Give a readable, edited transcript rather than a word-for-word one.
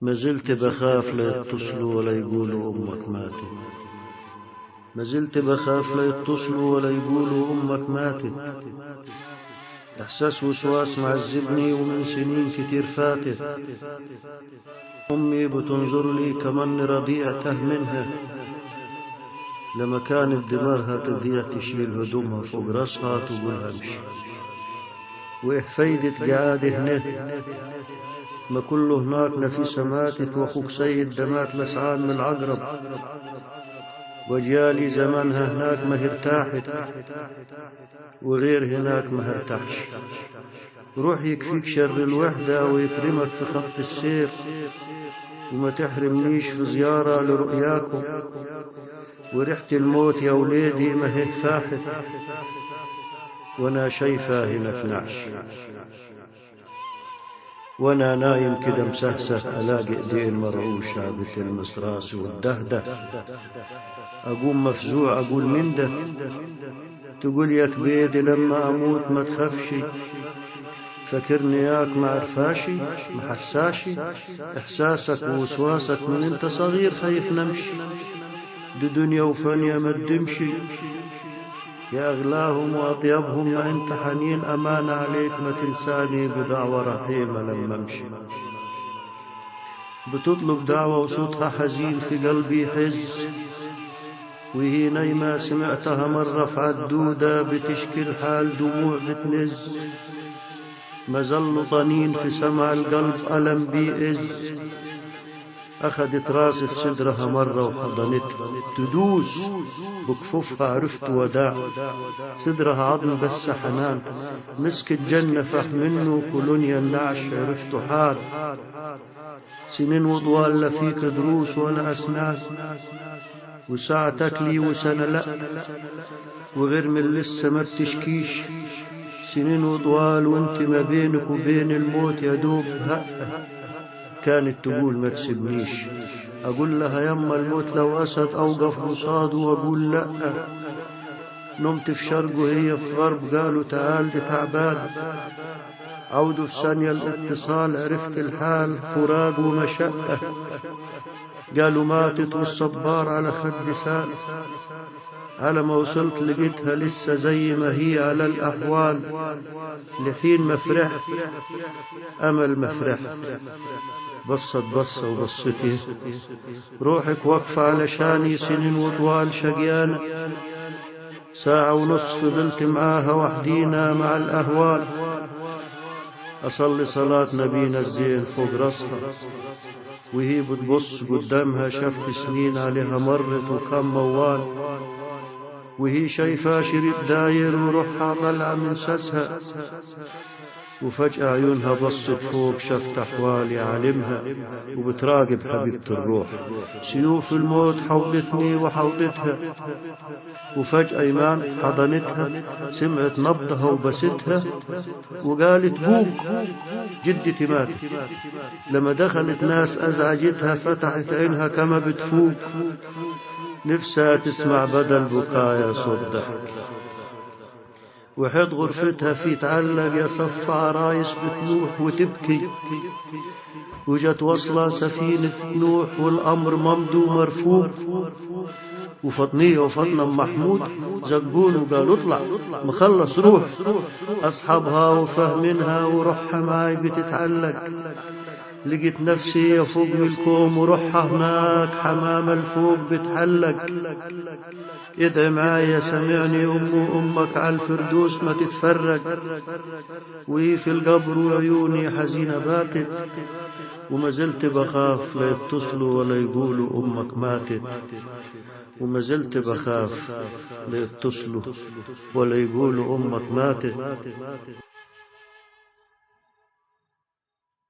ما زلت بخاف لا يتصلوا ولا يقولوا أمك ماتت. ما زلت بخاف لا يتصلوا ولا يقولوا أمك ماتت. إحساس وسواس معذبني ومن سنين كتير فاتت. أمي بتنظر لي كمن رضيع ته منها، لما كانت دماغها تضيع تشيل هدومها فوق راسها تقولها امشي. وإيه فايدة قعادة هنا؟ ما كله هناك نفيسة ماتت، وأخوك سيد دمات لسعان من العقرب، وجيالي زمانها هناك ما ارتاحت، وغير هناك ما ارتاحش. روح يكفيك شر الوحدة ويكرمك في خط السير، وما تحرمنيش في زيارة لرؤياكم. وريحة الموت يا وليدي ما هي فاحت، وانا شايفة هنا في نعش. وانا نايم كده مسهسه الاقي ايدين مرعوشة بتلمس راسي والدهده. اقوم مفزوع اقول من ده؟ تقول يا كبيدي لما اموت ما تخافش، فاكرني ياك ما عرفاشي ما حساشي. احساسك ووسواسك من انت صغير خايف نمشي، دي دنيا وفانية ما تدمشي. يا أغلاهم وأطيبهم ما أنت حنين، أمان عليك ما تنساني بدعوة رحيمة لما أمشي. بتطلب دعوة وصوتها حزين في قلبي حز، وهي نايمة سمعتها مرة في عدودة بتشكي الحال دموع بتنز. مازال طنين في سمع القلب ألم بيئز. أخذت راسي في صدرها مرة وحضنتها تدوس بكفوفها، عرفت وداع. صدرها عظم بس حنان، مسك الجنة فح منه كولونيا النعش، عرفت حال. سنين وطوال لا فيك دروس ولا أسنان، وساعة تاكلي وسنة لا، وغير من لسه ما بتشكيش. سنين وطوال وانت ما بينك وبين الموت يا دوب كانت تقول ما تسيبنيش. أقول لها يما الموت لو أسد أوقف قصاده، وأقول لأ. نمت في شرق وهي في غرب، قالوا تعال دي تعبان. عودوا في ثانية الاتصال، عرفت الحال فراق ومشقة. قالوا ماتت والصبار على خد سال. على ما وصلت لقيتها لسه زي ما هي على الأحوال. لحين ما فرحت أمل ما فرحت. بصت بصة وبصتي روحك واقفة علشاني، سنين وطوال شقيانة. ساعة ونص فضلت معاها وحدينا مع الأهوال. أصلي صلاة نبينا الزين فوق راسها، وهي بتبص قدامها شفت سنين عليها مرت وكم موال. وهي شايفة شريط داير وروحها طلع من ساسها. وفجأة عيونها بصت فوق شفت أحوالي عالمها، وبتراقب حبيبة الروح. سيوف الموت حوضتني وحوضتها. وفجأة إيمان حضنتها، سمعت نبضها وبستها، وقالت بوك جدتي ماتت. لما دخلت ناس أزعجتها فتحت عينها كما بتفوق، نفسها تسمع بدل بكايا صوت ضحك. وحيط غرفتها في تعلق يا صف عرايس بتلوح وتبكي. وجت وصلة سفينة نوح والأمر ممدو مرفوع. وفطنية وفطنة محمود زقون وقالوا اطلع مخلص روح. أصحابها وفهمنها وروحها معي بتتعلق. لقيت نفسي فوق الكوم وروحها هناك حمام الفوق بتحلق. ادعي معايا سمعني أمك على الفردوس ما تتفرق. وهي في القبر وعيوني حزينة باتت، وما زلت بخاف لا يتصلوا ولا يقولوا أمك ماتت. وما زلت بخاف لا يتصلوا ولا يقولوا أمك ماتت.